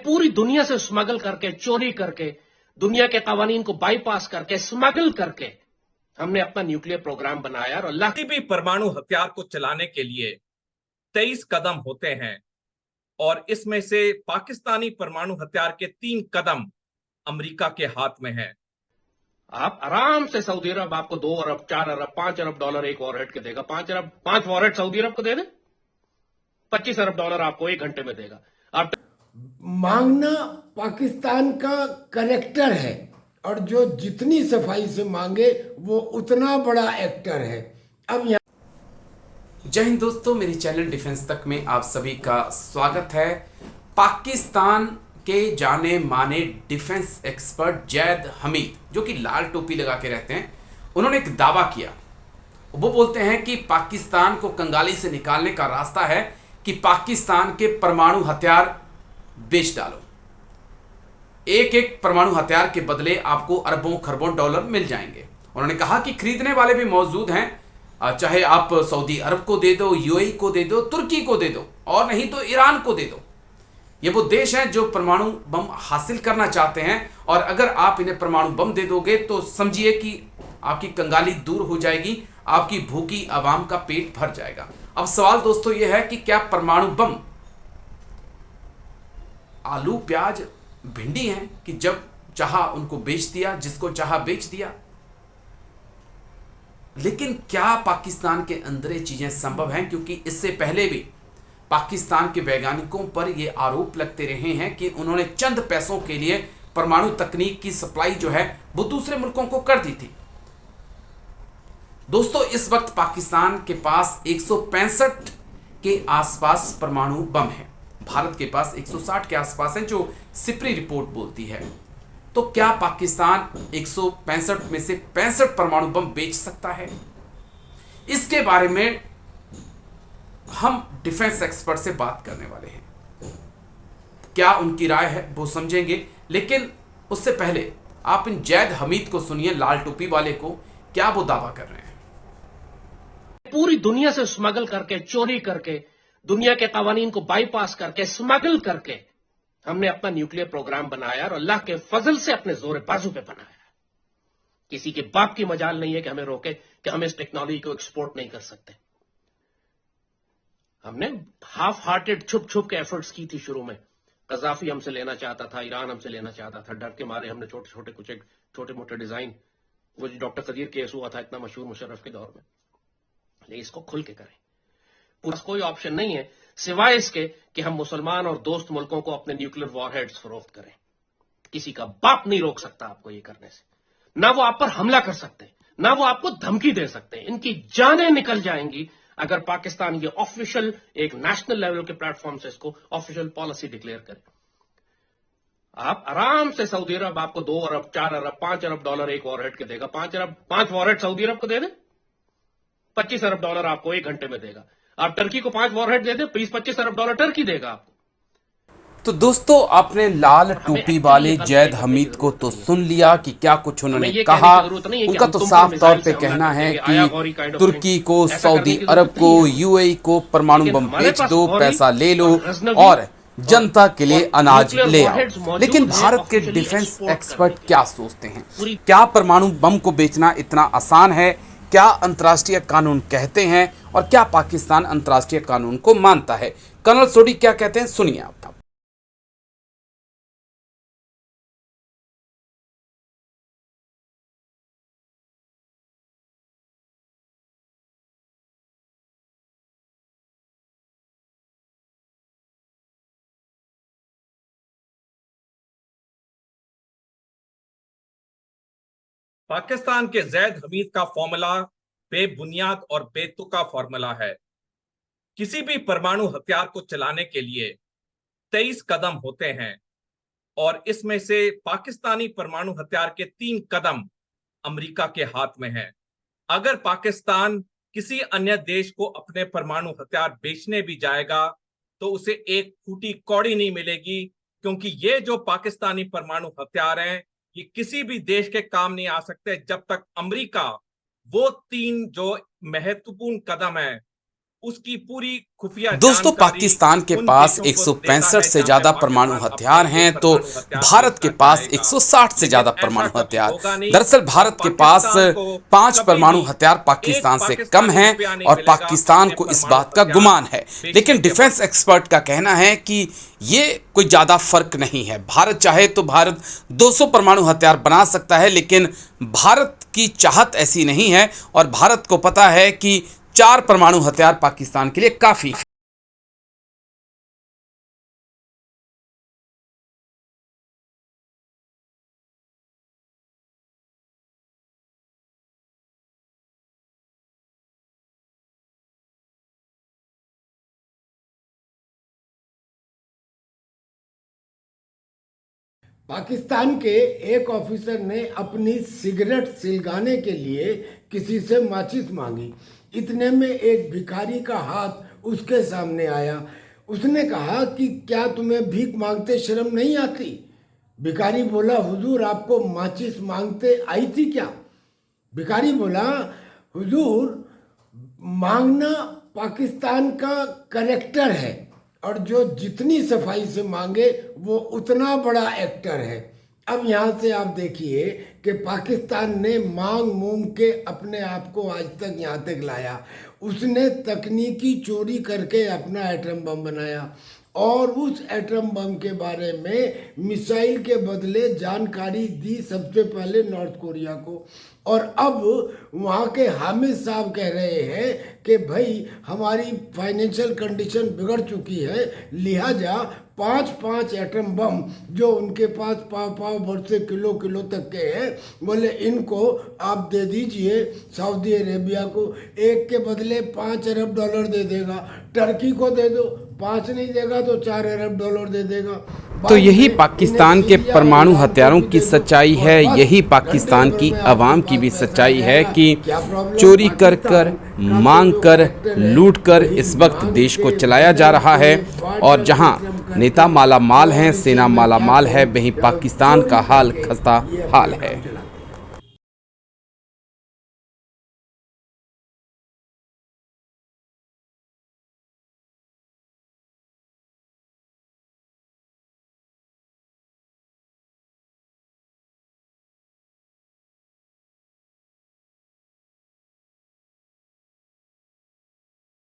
पूरी दुनिया से स्मगल करके, चोरी करके, दुनिया के कवानीन को बाईपास करके, स्मगल करके हमने अपना न्यूक्लियर प्रोग्राम बनाया। और अल्लाह किसी भी परमाणु हथियार को चलाने के लिए 23 कदम होते हैं और इसमें से पाकिस्तानी परमाणु हथियार के 3 कदम अमेरिका के हाथ में हैं। आप आराम से सऊदी अरब आपको 2 अरब, 4 अरब, 5 अरब डॉलर एक वॉरहेड के देगा। 5 वॉरहेड सऊदी अरब को दे दे, 25 अरब डॉलर आपको 1 घंटे में देगा। आप मांगना पाकिस्तान का करेक्टर है और जो जितनी सफाई से मांगे वो उतना बड़ा एक्टर है। अब यहाँ जय हिंद दोस्तों, मेरे चैनल डिफेंस तक में आप सभी का स्वागत है। पाकिस्तान के जाने माने डिफेंस एक्सपर्ट जैद हमीद, जो कि लाल टोपी लगा के रहते हैं, उन्होंने एक दावा किया। वो बोलते हैं कि पाकिस्तान को कंगाली से निकालने का रास्ता है कि पाकिस्तान के परमाणु हथियार बेच डालो। एक एक परमाणु हथियार के बदले आपको अरबों खरबों डॉलर मिल जाएंगे। उन्होंने कहा कि खरीदने वाले भी मौजूद हैं, चाहे आप सऊदी अरब को दे दो, यूएई को दे दो, तुर्की को दे दो, और नहीं तो ईरान को दे दो। ये वो देश हैं जो परमाणु बम हासिल करना चाहते हैं, और अगर आप इन्हें परमाणु बम दे दोगे तो समझिए कि आपकी कंगाली दूर हो जाएगी, आपकी भूखी आवाम का पेट भर जाएगा। अब सवाल दोस्तों ये है कि क्या परमाणु बम आलू प्याज भिंडी हैं कि जब चाहा उनको बेच दिया, जिसको चाहा बेच दिया? लेकिन क्या पाकिस्तान के अंदर ये चीजें संभव हैं? क्योंकि इससे पहले भी पाकिस्तान के वैज्ञानिकों पर ये आरोप लगते रहे हैं कि उन्होंने चंद पैसों के लिए परमाणु तकनीक की सप्लाई जो है वो दूसरे मुल्कों को कर दी थी। दोस्तों, इस वक्त पाकिस्तान के पास 165 के आसपास परमाणु बम है। भारत के पास 160 के आसपास है, जो सिप्री रिपोर्ट बोलती है। तो क्या पाकिस्तान 165 में से 65 परमाणु बम बेच सकता है? इसके बारे में हम डिफेंस एक्सपर्ट से बात करने वाले हैं। क्या उनकी राय है वो समझेंगे, लेकिन उससे पहले आप इन जैद हमीद को सुनिए, लाल टोपी वाले को, क्या वो दावा कर रहे हैं। पूरी दुनिया से स्मगल करके, चोरी करके, दुनिया के कवानीन को बाईपास करके, स्मगल करके हमने अपना न्यूक्लियर प्रोग्राम बनाया और अल्लाह के फजल से अपने जोर बाजू पे बनाया। किसी के बाप की मजाल नहीं है कि हमें रोके कि हम इस टेक्नोलॉजी को एक्सपोर्ट नहीं कर सकते। हमने हाफ हार्टेड छुप छुप के एफर्ट्स की थी शुरू में। कजाफी हमसे लेना चाहता था, ईरान हमसे लेना चाहता था, डर के मारे हमने छोटे मोटे डिजाइन, वो जो डॉक्टर कदीर केस हुआ था इतना मशहूर मुशर्रफ के दौर में, लेकिन इसको खुल के करें। पूरा कोई ऑप्शन नहीं है सिवाय इसके कि हम मुसलमान और दोस्त मुल्कों को अपने न्यूक्लियर वॉरहेड्स फरोख्त करें। किसी का बाप नहीं रोक सकता आपको ये करने से। ना वो आप पर हमला कर सकते, ना वो आपको धमकी दे सकते। इनकी जानें निकल जाएंगी अगर पाकिस्तान ये ऑफिशियल एक नेशनल लेवल के प्लेटफॉर्म से इसको ऑफिशियल पॉलिसी डिक्लेयर करे। आप आराम से सऊदी अरब आपको 2 अरब, 4 अरब, 5 अरब डॉलर एक वॉरहेड के देगा। 5 वॉरहेड सऊदी अरब को दे दे, 25 अरब डॉलर आपको 1 घंटे में देगा। आप टर्की को 5 वॉरहेड दे दे, 25 अरब डॉलर टर्की देगा आपको। तो दोस्तों, आपने लाल टोपी वाले जैद हमीद को तो सुन लिया कि क्या कुछ उन्होंने कहा। उनका तो साफ तौर पे कहना है कि तुर्की को, सऊदी अरब को, यूएई को परमाणु बम बेच दो, पैसा ले लो और जनता के लिए अनाज ले आओ। लेकिन भारत के डिफेंस एक्सपर्ट क्या सोचते हैं? क्या परमाणु बम को बेचना इतना आसान है? क्या अंतर्राष्ट्रीय कानून कहते हैं और क्या पाकिस्तान अंतर्राष्ट्रीय कानून को मानता है? कर्नल सोडी क्या कहते हैं, सुनिए आप। पाकिस्तान के जैद हमीद का फॉर्मूला बेबुनियाद और बेतुका फॉर्मूला है। किसी भी परमाणु हथियार को चलाने के लिए 23 कदम होते हैं और इसमें से पाकिस्तानी परमाणु हथियार के 3 कदम अमेरिका के हाथ में हैं। अगर पाकिस्तान किसी अन्य देश को अपने परमाणु हथियार बेचने भी जाएगा तो उसे एक फूटी कौड़ी नहीं मिलेगी, क्योंकि ये जो पाकिस्तानी परमाणु हथियार हैं ये किसी भी देश के काम नहीं आ सकते जब तक अमेरिका वो 3 जो महत्वपूर्ण कदम है उसकी पूरी खुफिया दोस्तों, जानकारी पाकिस्तान के उन पास देशों को 165 देता है से जहां ज्यादा पे परमाणु पाकिस्तान हथियार अपने हैं, तो परमाणु हथियार भारत के पेश पास करता 160 से लेकिन ज्यादा ऐसा परमाणु कभी हथियार। होगा नहीं। दरअसल भारत के पास पाकिस्तान को 5 कभी परमाणु भी हथियार पाकिस्तान एक से कम पाकिस्तानी हैं रुपया नहीं और मिलेगा पाकिस्तान अपने को इस परमाणु बात का हथियार गुमान है। बेचने लेकिन के डिफेंस बाद। एक्सपर्ट का कहना है कि ये कोई ज्यादा फर्क नहीं है। भारत चाहे तो भारत 200 परमाणु हथियार बना सकता है, लेकिन भारत की चाहत ऐसी नहीं है और भारत को पता है कि 4 परमाणु हथियार पाकिस्तान के लिए काफी है। पाकिस्तान के एक ऑफिसर ने अपनी सिगरेट सिलगाने के लिए किसी से माचिस मांगी। इतने में एक भिखारी का हाथ उसके सामने आया। उसने कहा कि क्या तुम्हें भीख मांगते शर्म नहीं आती? भिखारी बोला, हुजूर आपको माचिस मांगते आई थी क्या? भिखारी बोला, हुजूर मांगना पाकिस्तान का करेक्टर है और जो जितनी सफाई से मांगे वो उतना बड़ा एक्टर है। अब यहाँ से आप देखिए कि पाकिस्तान ने मांग मूंग के अपने आप को आज तक यहाँ तक लाया। उसने तकनीकी चोरी करके अपना एटम बम बनाया और उस एटम बम के बारे में मिसाइल के बदले जानकारी दी सबसे पहले नॉर्थ कोरिया को। और अब वहाँ के हामिद साहब कह रहे हैं कि भाई हमारी फाइनेंशियल कंडीशन बिगड़ चुकी है, लिहाजा 5 एटम बम जो उनके पास पाव भर से किलो तक के हैं, बोले इनको आप दे दीजिए सऊदी अरेबिया को। एक के बदले $5 अरब दे देगा, टर्की को दे दो, 5 नहीं देगा तो $4 अरब दे देगा। तो यही पाकिस्तान के परमाणु हथियारों की सच्चाई है, यही पाकिस्तान की आवाम की भी सच्चाई है कि चोरी कर कर, मांग कर, लूट कर इस वक्त देश को चलाया जा रहा है। और जहां नेता माला माल हैं, सेना माला माल है, वहीं पाकिस्तान का हाल खस्ता हाल है।